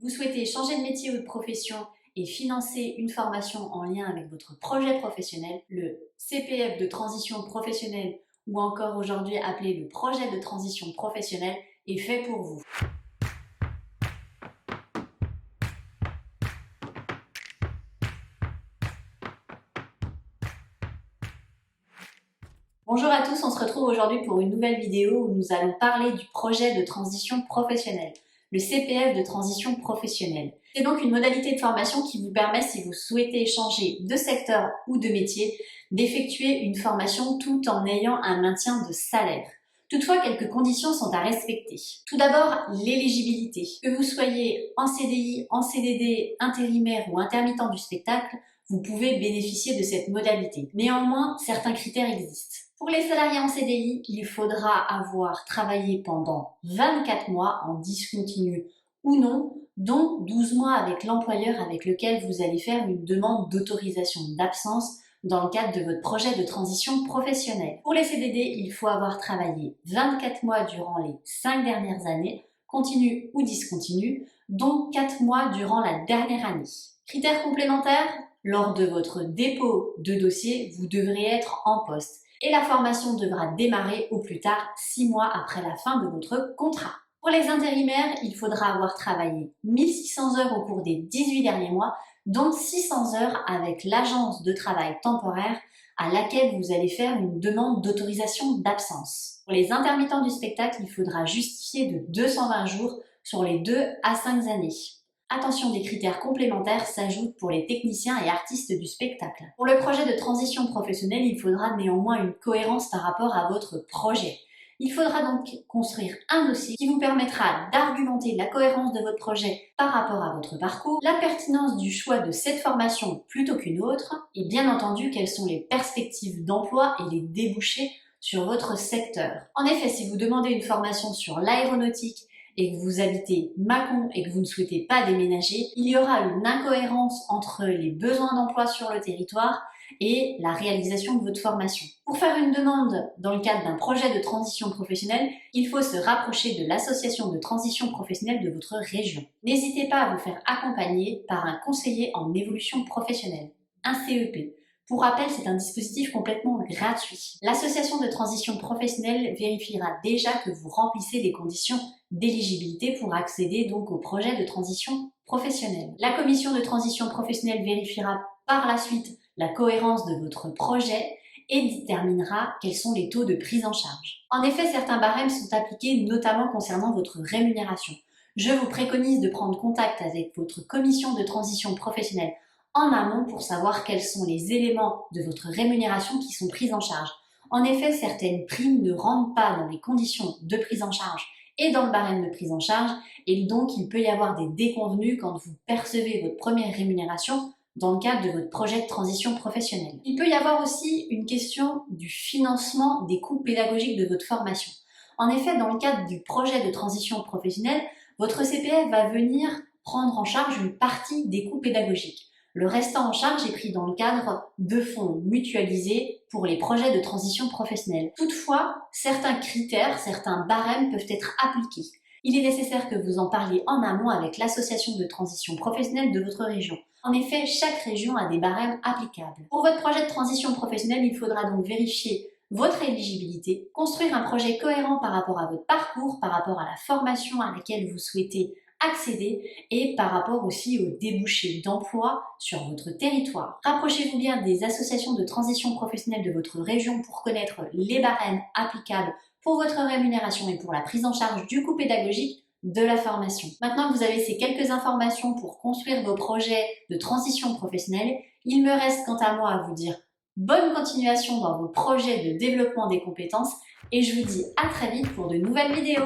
Vous souhaitez changer de métier ou de profession et financer une formation en lien avec votre projet professionnel, le CPF de transition professionnelle ou encore aujourd'hui appelé le projet de transition professionnelle est fait pour vous. Bonjour à tous, on se retrouve aujourd'hui pour une nouvelle vidéo où nous allons parler du projet de transition professionnelle, le CPF de transition professionnelle. C'est donc une modalité de formation qui vous permet, si vous souhaitez changer de secteur ou de métier, d'effectuer une formation tout en ayant un maintien de salaire. Toutefois, quelques conditions sont à respecter. Tout d'abord, l'éligibilité. Que vous soyez en CDI, en CDD, intérimaire ou intermittent du spectacle, vous pouvez bénéficier de cette modalité. Néanmoins, certains critères existent. Pour les salariés en CDI, il faudra avoir travaillé pendant 24 mois en discontinu ou non, dont 12 mois avec l'employeur avec lequel vous allez faire une demande d'autorisation d'absence dans le cadre de votre projet de transition professionnelle. Pour les CDD, il faut avoir travaillé 24 mois durant les 5 dernières années, continu ou discontinu, dont 4 mois durant la dernière année. Critères complémentaires, lors de votre dépôt de dossier, vous devrez être en poste et la formation devra démarrer au plus tard 6 mois après la fin de votre contrat. Pour les intérimaires, il faudra avoir travaillé 1600 heures au cours des 18 derniers mois, dont 600 heures avec l'agence de travail temporaire à laquelle vous allez faire une demande d'autorisation d'absence. Pour les intermittents du spectacle, il faudra justifier de 220 jours sur les 2 à 5 années. Attention, des critères complémentaires s'ajoutent pour les techniciens et artistes du spectacle. Pour le projet de transition professionnelle, il faudra néanmoins une cohérence par rapport à votre projet. Il faudra donc construire un dossier qui vous permettra d'argumenter la cohérence de votre projet par rapport à votre parcours, la pertinence du choix de cette formation plutôt qu'une autre, et bien entendu quelles sont les perspectives d'emploi et les débouchés sur votre secteur. En effet, si vous demandez une formation sur l'aéronautique et que vous habitez Mâcon et que vous ne souhaitez pas déménager, il y aura une incohérence entre les besoins d'emploi sur le territoire et la réalisation de votre formation. Pour faire une demande dans le cadre d'un projet de transition professionnelle, il faut se rapprocher de l'association de transition professionnelle de votre région. N'hésitez pas à vous faire accompagner par un conseiller en évolution professionnelle, un CEP. Pour rappel, c'est un dispositif complètement gratuit. L'association de transition professionnelle vérifiera déjà que vous remplissez les conditions d'éligibilité pour accéder donc au projet de transition professionnelle. La commission de transition professionnelle vérifiera par la suite la cohérence de votre projet et déterminera quels sont les taux de prise en charge. En effet, certains barèmes sont appliqués notamment concernant votre rémunération. Je vous préconise de prendre contact avec votre commission de transition professionnelle en amont pour savoir quels sont les éléments de votre rémunération qui sont pris en charge. En effet, certaines primes ne rentrent pas dans les conditions de prise en charge et dans le barème de prise en charge, et donc il peut y avoir des déconvenues quand vous percevez votre première rémunération dans le cadre de votre projet de transition professionnelle. Il peut y avoir aussi une question du financement des coûts pédagogiques de votre formation. En effet, dans le cadre du projet de transition professionnelle, votre CPF va venir prendre en charge une partie des coûts pédagogiques. Le restant en charge est pris dans le cadre de fonds mutualisés pour les projets de transition professionnelle. Toutefois, certains critères, certains barèmes peuvent être appliqués. Il est nécessaire que vous en parliez en amont avec l'association de transition professionnelle de votre région. En effet, chaque région a des barèmes applicables. Pour votre projet de transition professionnelle, il faudra donc vérifier votre éligibilité, construire un projet cohérent par rapport à votre parcours, par rapport à la formation à laquelle vous souhaitez accéder et par rapport aussi aux débouchés d'emploi sur votre territoire. Rapprochez-vous bien des associations de transition professionnelle de votre région pour connaître les barèmes applicables pour votre rémunération et pour la prise en charge du coût pédagogique de la formation. Maintenant que vous avez ces quelques informations pour construire vos projets de transition professionnelle, il me reste quant à moi à vous dire bonne continuation dans vos projets de développement des compétences et je vous dis à très vite pour de nouvelles vidéos.